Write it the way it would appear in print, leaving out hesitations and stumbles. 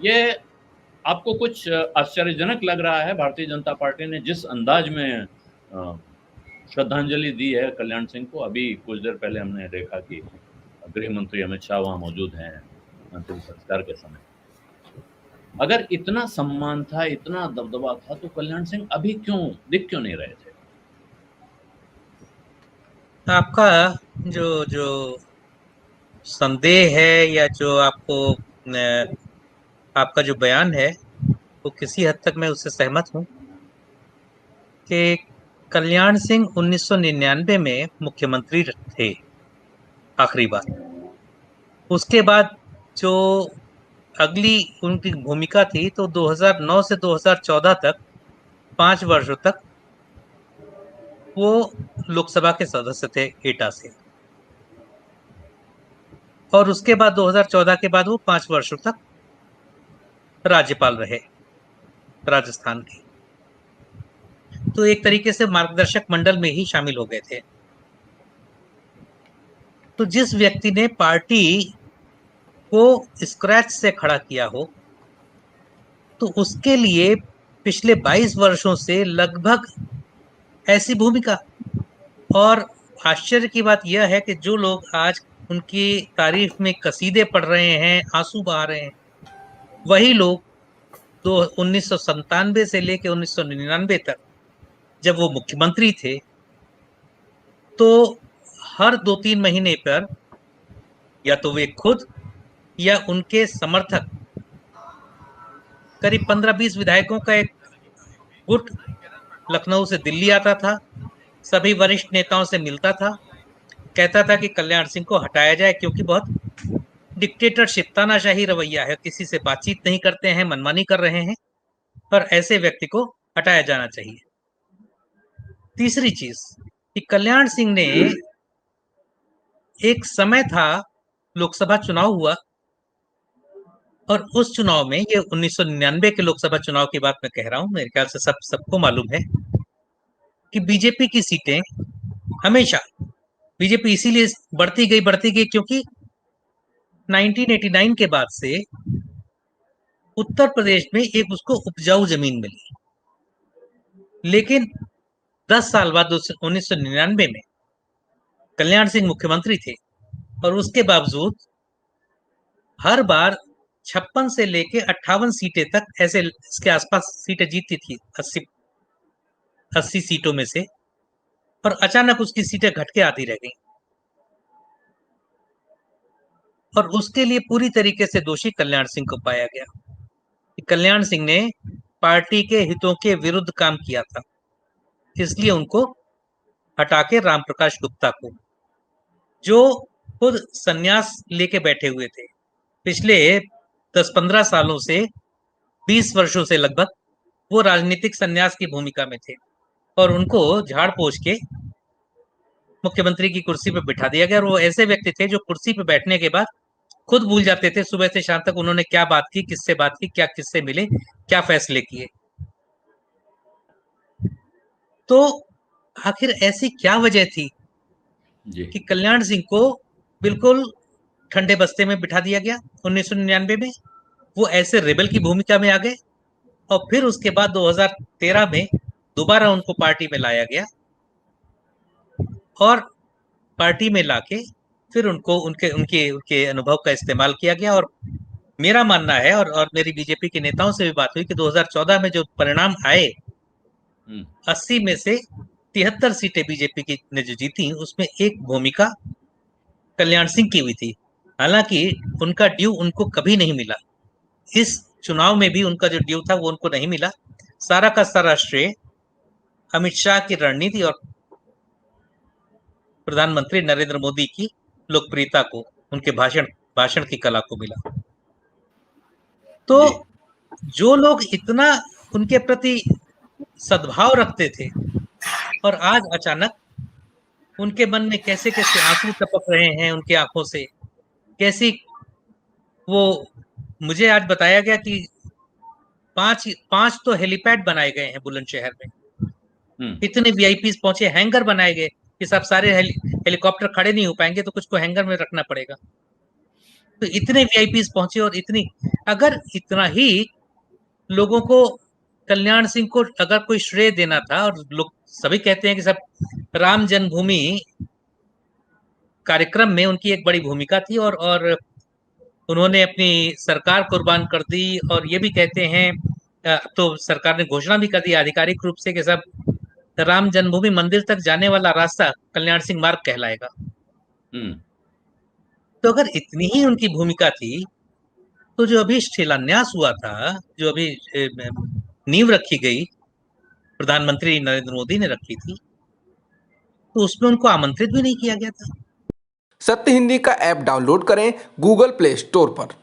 ये आपको कुछ आश्चर्यजनक लग रहा है? भारतीय जनता पार्टी ने जिस अंदाज में श्रद्धांजलि दी है कल्याण सिंह को, अभी कुछ देर पहले हमने देखा कि गृह मंत्री अमित शाह वहां मौजूद हैं अंतिम संस्कार के समय। अगर इतना सम्मान था, इतना दबदबा था, तो कल्याण सिंह अभी दिख क्यों नहीं रहे थे? आपका जो जो संदेह है या जो आपका जो बयान है वो किसी हद तक मैं उससे सहमत हूँ कि कल्याण सिंह 1999 में मुख्यमंत्री थे आखिरी बार। उसके बाद जो अगली उनकी भूमिका थी तो 2009 से 2014 तक 5 वर्षों तक वो लोकसभा के सदस्य थे एटा से। और उसके बाद 2014 के बाद वो 5 वर्षों तक राज्यपाल रहे राजस्थान के। तो एक तरीके से मार्गदर्शक मंडल में ही शामिल हो गए थे। तो जिस व्यक्ति ने पार्टी को स्क्रैच से खड़ा किया हो तो उसके लिए पिछले 22 वर्षों से लगभग ऐसी भूमिका। और आश्चर्य की बात यह है कि जो लोग आज उनकी तारीफ में कसीदे पढ़ रहे हैं, आंसू बहा रहे हैं, वही लोग तो 1997 से लेकर 1999 तक जब वो मुख्यमंत्री थे तो हर 2-3 महीने पर या तो वे खुद या उनके समर्थक करीब 15-20 विधायकों का एक गुट लखनऊ से दिल्ली आता था, सभी वरिष्ठ नेताओं से मिलता था, कहता था कि कल्याण सिंह को हटाया जाए क्योंकि बहुत डिक्टेटरशिप तानाशाही रवैया है, किसी से बातचीत नहीं करते हैं, मनमानी कर रहे हैं और ऐसे व्यक्ति को हटाया जाना चाहिए। तीसरी चीज कि कल्याण सिंह ने एक समय था, लोकसभा चुनाव हुआ और उस चुनाव में, ये 1999 के लोकसभा चुनाव की बात मैं कह रहा हूं, मेरे ख्याल से सबको मालूम है कि बीजेपी की सीटें हमेशा, बीजेपी इसीलिए बढ़ती गई क्योंकि 1989 के बाद से उत्तर प्रदेश में एक उसको उपजाऊ जमीन मिली। लेकिन 10 साल बाद 1999 में कल्याण सिंह मुख्यमंत्री थे और उसके बावजूद हर बार 56 से लेके 58 सीटें तक ऐसे इसके आसपास सीटें जीतती थी, 80 सीटों में से। और अचानक उसकी सीटें घट के आती रह गई और उसके लिए पूरी तरीके से दोषी कल्याण सिंह को पाया गया कि कल्याण सिंह ने पार्टी के हितों के विरुद्ध काम किया था, इसलिए उनको हटा के राम प्रकाश गुप्ता को, जो खुद संन्यास लेके बैठे हुए थे पिछले 10-15 सालों से, 20 वर्षों से लगभग, वो राजनीतिक संन्यास की भूमिका में थे और उनको झाड़ पोछ के मुख्यमंत्री की कुर्सी पर बिठा दिया गया। और वो ऐसे व्यक्ति थे जो कुर्सी पर बैठने के बाद खुद भूल जाते थे सुबह से शाम तक उन्होंने क्या बात की, किससे बात की, क्या किससे मिले, क्या फैसले किए। तो आखिर ऐसी क्या वजह थी जी। कि कल्याण सिंह को बिल्कुल ठंडे बस्ते में बिठा दिया गया 1999 में? वो ऐसे रेबल की भूमिका में आ गए और फिर उसके बाद 2013 में दोबारा उनको पार्टी में लाया गया और पार्टी में लाके फिर उनको उनके उनके उनके अनुभव का इस्तेमाल किया गया। और मेरा मानना है, और मेरी बीजेपी के नेताओं से भी बात हुई कि 2014 में जो परिणाम आए, हम्म। 80 में से 73 सीटें बीजेपी की ने जो जीती, उसमें एक भूमिका कल्याण सिंह की हुई थी। हालांकि उनका ड्यू उनको कभी नहीं मिला, इस चुनाव में भी उनका जो ड्यू था वो उनको नहीं मिला। सारा का सारा श्रेय अमित शाह की रणनीति और प्रधानमंत्री नरेंद्र मोदी की लोकप्रियता को, उनके भाषण भाषण की कला को मिला। तो जी। जो लोग इतना उनके प्रति सद्भाव रखते थे और आज अचानक उनके मन में कैसे कैसे आंसू टपक रहे हैं उनकी आंखों से, कैसी वो, मुझे आज बताया गया कि पांच पांच तो हेलीपैड बनाए गए हैं बुलंदशहर में, हम्म। इतने वीआईपी पहुंचे, हैंगर बनाए गए कि सब सारे हेलीकॉप्टर खड़े नहीं हो पाएंगे तो कुछ को हैंगर में रखना पड़ेगा। तो इतने वीआईपीज पहुंचे और इतनी, अगर इतना ही लोगों को कल्याण सिंह को अगर कोई श्रेय देना था, और लोग सभी कहते हैं कि सब राम जन्मभूमि कार्यक्रम में उनकी एक बड़ी भूमिका थी, और उन्होंने अपनी सरकार कुर्बान कर दी, और ये भी कहते हैं तो सरकार ने घोषणा भी कर दी आधिकारिक रूप से कि सब राम जन्मभूमि मंदिर तक जाने वाला रास्ता कल्याण सिंह मार्ग कहलाएगा। तो अगर इतनी ही उनकी भूमिका थी, तो जो अभी शिलान्यास हुआ था, जो अभी नींव रखी गई, प्रधानमंत्री नरेंद्र मोदी ने रखी थी, तो उसमें उनको आमंत्रित भी नहीं किया गया था। सत्य हिंदी का ऐप डाउनलोड करें गूगल प्ले स्टोर पर।